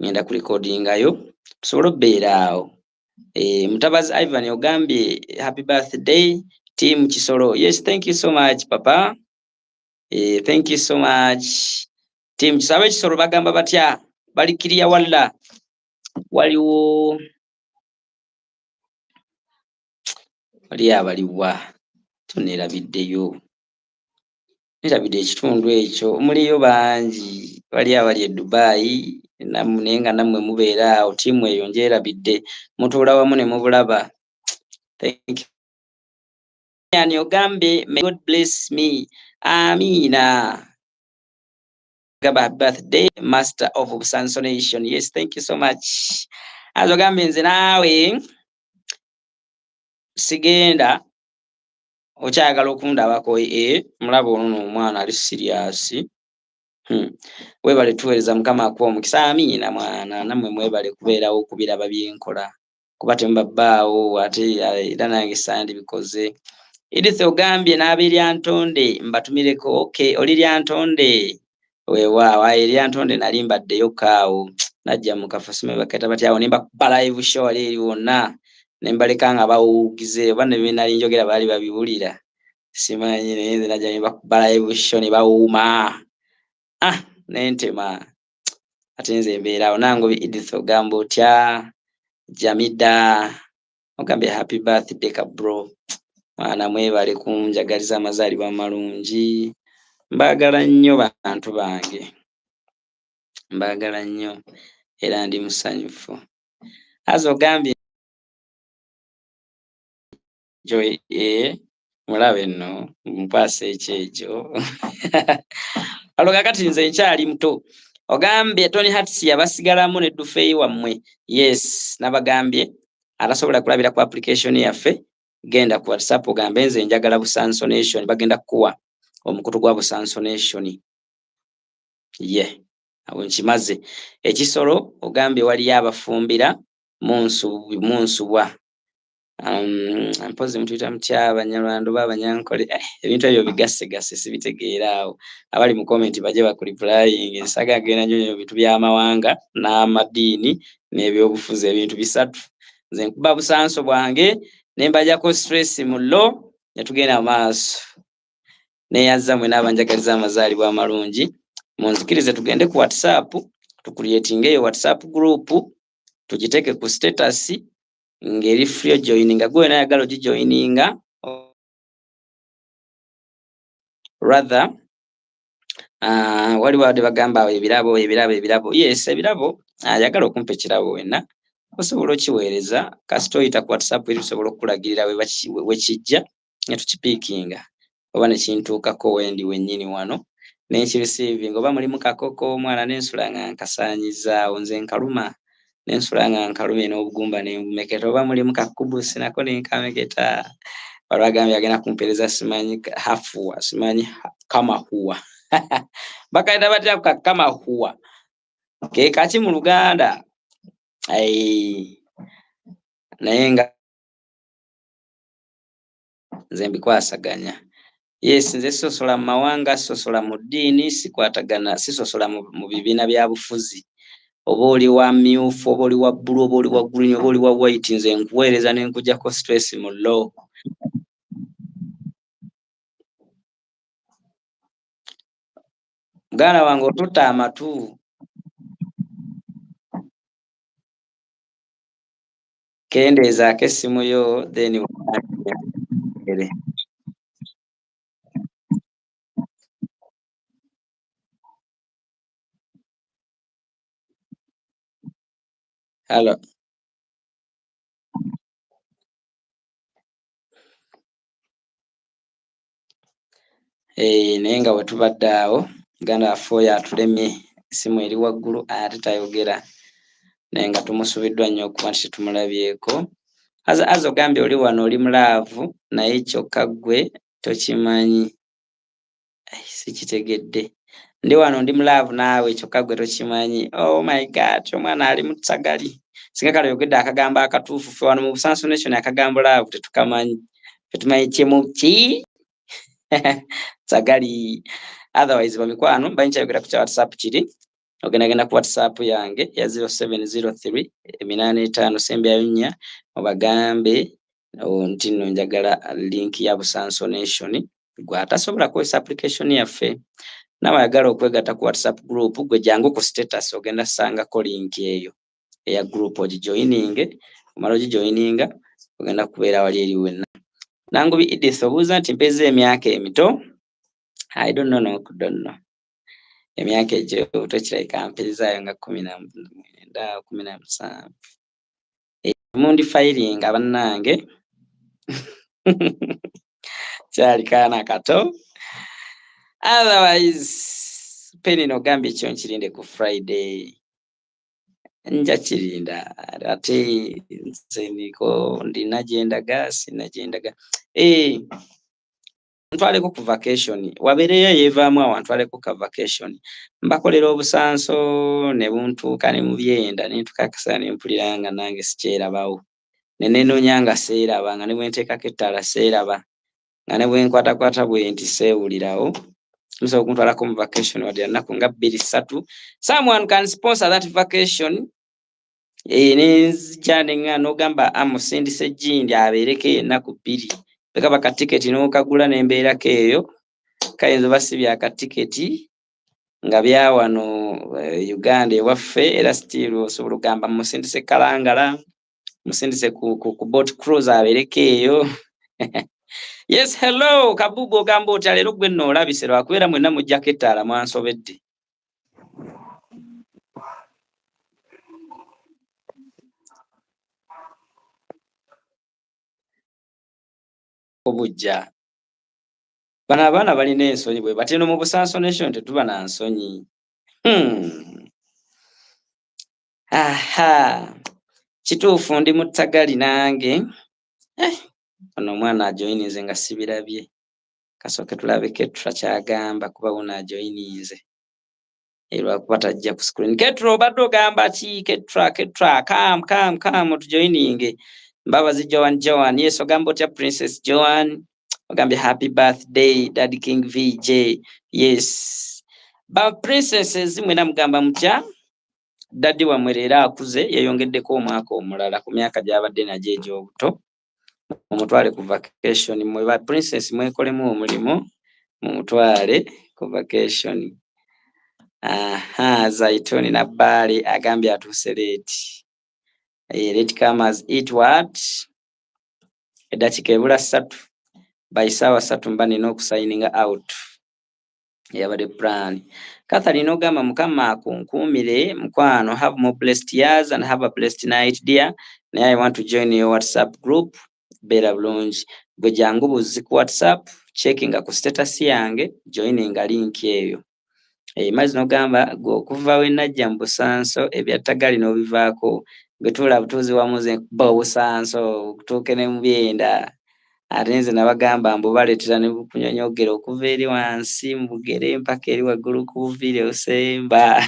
Ngenda kurecordingayo tusobole obbeera awo. Mutabazi Ivan ogambye happy birthday team Kisoro. Yes, thank you so much papa. Thank you so much team Kisoro. Kisoro bagamba batya? Balikiriya walla? Waliwo abaliwa tunerabiddeyo. Nerabidde ekitundu ekyo muliyo bangi. Wali abali e Dubai naye nga nammwe mubeera awo. Tiimu eyo njerabidde mutuula wamu ne mubulaba. Thank you. Yani ogambe may God bless me. Amina. Gaba birthday master of Busanso Nation. Yes, thank you so much. Azogambe nze naawe sigenda okyagala okundabako mulaba ono omwana ali serious. Webale tuweereza Mukama akuwa omukisa. Amiina mwana, nammwe mwebale kubeerawo okubiraba byenkola kuba temubabbaawo ate era nange sandibikoze. Edith ogambye n'ab'e Lyantonde mbatumireko. Okay, oli Lyantonde? Weewaawo, Lyantonde nali mbaddeyo kaawo najja mu kafo simanyi bakaita batya awo ne mbakuba live show wali eri wonna ne mbaleka nga bawuugize oba ne bye nali njogera baali babiwulira simanyi, naye nze najja ne mbakuba live show ne bawuuma. Nentema ate nze mbeerawo. Nange Edith ogamba otya? Jamida ogambye happy birthday ka bro. Mwana mwebale kunjagaliza amazaalibwa amalungi. Mbaagala nnyo bantu bange, mbaagala nnyo era ndi musanyufu. Azo ogambye Joy mulabe nno mpaasa ekyejo. Aloga kati nze nkyali muto. Ogambye Tony Hats yabasigalamu ne Dufeyi wammwe. Yes, nabagambye atasobola kulabira ku application yaffe genda ku WhatsApp ogambe nze njagala Busanso Nation, bagenda kuwa omukutu gwa Busanso Nation. Awo nkimaze. Ekisolo ogambye wali abafumbira munsubwa. Mpozi mutuyita mutya Abanyarwanda oba Abanyankole. Ebintu ebyo bigasse sibitegeera awo. Abali mu comment baje bakuliplying. Ensaga agenda nnyo bintu by'amawanga n'amadiini n'ebyobufuzi, ebintu bisatu. Nze nkuba Busanso bwange ne mbajjako stress mu lo ne tugenda maaso. Neyazza mwe n'abanjagaliza amazaalibwa amalungi. Munzikirize tugende ku WhatsApp tucreating eyo WhatsApp group tugiteeke ku status ngeri free joininga. Gwe nayagala ogijoininga rather wali wade bagamba ebirabo. Yes, ebirabo ayagala okumpa ekirabo wenna osobola okiweereza kasita oyita ku WhatsApp eri osobola okulagirira we kijja ne tukipiikinga oba ne kintuukako wendi wennyini wano n'ekirisiivinga oba mulimu kakoko omwana n'ensula nga nkasaanyizaawo nze nkaluma n'ensula nga nkalumye n'obugumba n'embumeketa oba mulimu kakubusi nako n'enkameketa. Balwagambye agenda kumpeereza simanyi hafua simanyi kama huwa bakaita batya kama huwa ke kaki mu Luganda naye nga nze mbikwasaganya. Yes, nze sisosola mu mawanga, sisosola mu ddiini, sikwatagana, sisosola mu bibiina bya bufuzi. Oba oli wa myufu, oba oli wa bbulu, oba oli wa green, oba oli wa white, nze nkuweereza ne nkuggyako stress mu law. Muganda wange otutta amatu. Kendeezaako essimu yo then hello. Naye nga bwe tubadde awo muganda waffe oyo atulemye essimu eri waggulu ate tayogera naye nga tumusubiddwa nnyo okuba nti tumulabyeko. Aza ogambye oli wano oli mulaavu naye kyokka ggwe tokimanyi. Sikitegedde. Ndi wano ndi mulaavu naawe kyokka ggwe tokimanyi. Oh my God, omwana ali mu tsagali. Singa kale yogedde akagambo akatuufu ffe wano mu Busanso Nation akagambo laavu tetukamanyi. Tetumanyi kyemuki tsagali. Otherwise bamikwano banyikyayogera ku kya WhatsApp kiri ogendagenda ku WhatsApp yange ya 0703 85 4 obagambe nti nno njagala link ya Busanso Nation. Gwe atasobola kukozesa application yaffe n'abayagala okwegatta ku WhatsApp group gwe jangu ku status ogenda sangako link eyo eya group ogijoininge. Omala ogijoininga ogenda kubeera wali eri wenna. Nangubi Edith obuuza nti mpeza emyaka emito. I don't know. Emyaka egyo tokirabika mpezaayo nga 17. Mundi filing bannange kyali kaana kato. Otherwise Penny n'ogambye ekyo nkirinde ku Friday. Nja kirinda ate nze ndiko ndina gyendaga sina gyendaga. ntwaleko ku vacation wabeereyo yeevaamu awo ntwaleko ka vacation mbakolera obusanso ne buntuuka ne mu byenda ne ntukakasa ne mpulira nga nange sikyerabawo ne neenoonya nga seeraba nga ne bwe nteekako ettaala seeraba nga ne bwe nkwatakwata bwe nti seewulirawo musobola okuntwalako mu vacation wadde ennaku nga 2-3 someone can sponsor that vacation nenzija neŋŋa n'ogamba amusindise Gindi abeereko ennaku 2 bekaba katiketi n'okagula n'embeerako eyo kayinza oba si bya katiketi nga bya wano Uganda ewaffe era still osobola okugamba musindise Kalangala musindise ku boat cruise abeereko eyo yes hello Kabugo ogamba otya leero gwe nno olabise lwakubeera mwenna mujjako ettaala mwansobedde obujja bano abaana balina ensonyi bwe bati no mu Busanso Nation tetuba na nsonyi aha kituufu ndi mu ttagali nange ono omwana ajoyininze nga sibirabye kasooke tulabe Ketra kyagamba kuba wuno ajoyininze lwakuba tajja ku screen. Ketra obadde ogamba ki? Ketra come tujoyininge. Mbabazi Joan yes ogamba otya Princess Joan ogambye happy birthday Daddy King VJ yes ba princesses mwena mugamba mutya daddy wamwe leero akuze yeyongeddeko omwaka omulala ku myaka gy'abadde nagyo egy'obuto mumutwale ku vacation mwe ba princess mwekolemu omulimu mumutwale ku vacation. Zaitoni na Bali agambye atuuse leeti late comers eat what eddakiika ebula 3 by ssaawa 3 mba nina okusigning out yabadde plan. Catherine ogamba mukama akunkuumire mukwano have more blessed years and have a blessed night dear. Naye I want to join your WhatsApp group beera bulungi gwe jangu buzzi ku WhatsApp checkinga ku status yange joininga link eyo. Mazzi n'ogamba gwe okuva we najja mu Busanso ebyattagali n'obivaako gwe tuula butuuzi wamuze nkuba obusanso okutuuke ne mu byenda ate nze nabagamba mbubaleetera ne bukunyonyogera okuva eri wansi mu bugere mpaka eri waggulu ku buviiri osemba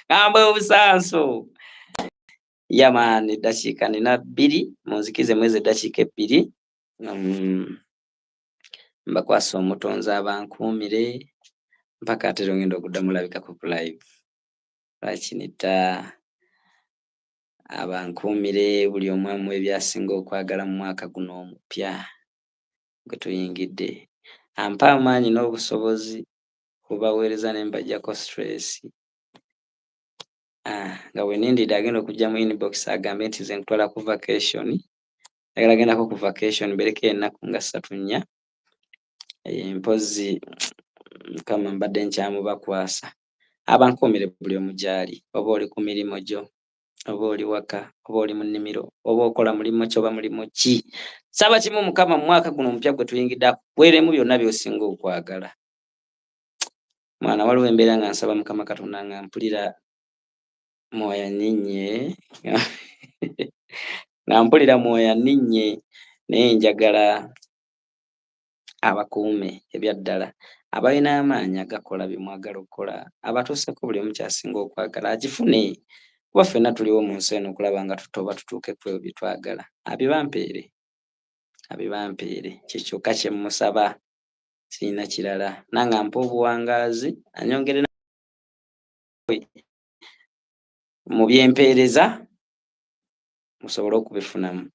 gamba obusanso yamaani eddakiika nina 2 munzikize mwezi eddakiika 2 mbakwasa omutonzi abankuumire mpaka ate ngenda okuddamu labikako ku live lwakinita abankuumire buli omwamu ebyasinga okwagala mu mwaka guno omupya gwe tuyingidde ampa amaanyi n'obusobozi kubaweereza ne mbajjako stress nga wenindidde agenda okujja mu inbox agambe nti nze nkutwala ku vacation agala agendako ku vacation bereko ennaku nga 3-4 mpozi mukama mbadde nkyamubakwasa abankuumire buli omu gy'ali oba oli ku mirimu gyo oba oli waka oba oli mu nnimiro oba okola mulimu ki oba mulimu ki saba kimu mukama mu mwaka guno omupya gwe tuyingidde akuweeremu byonna by'osinga okwagala. Mwana waliwo embeera nga nsaba mukama Katonda nga mpulira mwoyo anninye nga mpulira mwoyo anninye naye njagala abakuume ebyaddala abalina amaanyi agakola bye mwagala okukola abatuuseko buli omu kyasinga okwagala agifune kuba ffenna tuliwo mu nsi eno okulaba nga tutoba tutuuke ku ebyo bye twagala abibampeere kikyokka kye mmusaba sirina kirala nange ampa obuwangaazi anyongere mu byempeereza musobole okubifunamu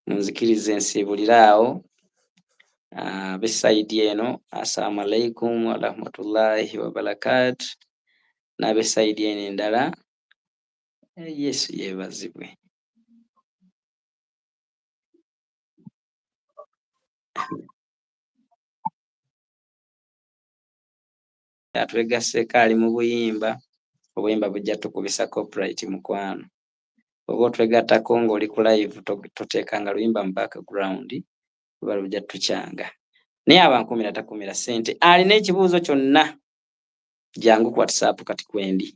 munzikirize nsiibulire awo b'esayidi eno assalamu alaikum warahmatullahi wabarakatu n'ab'esayidi eno endala Yesu yeebazibwe. Atwegasseko ali mu buyimba obuyimba bujja tukubisa copyright mukwano oba otwegattako ng'oli ku live toteekanga luyimba mu background kuba lujja tukyanga naye abankumira takumira ssente alina ekibuuzo kyonna jangu ku WhatsApp kati kwendi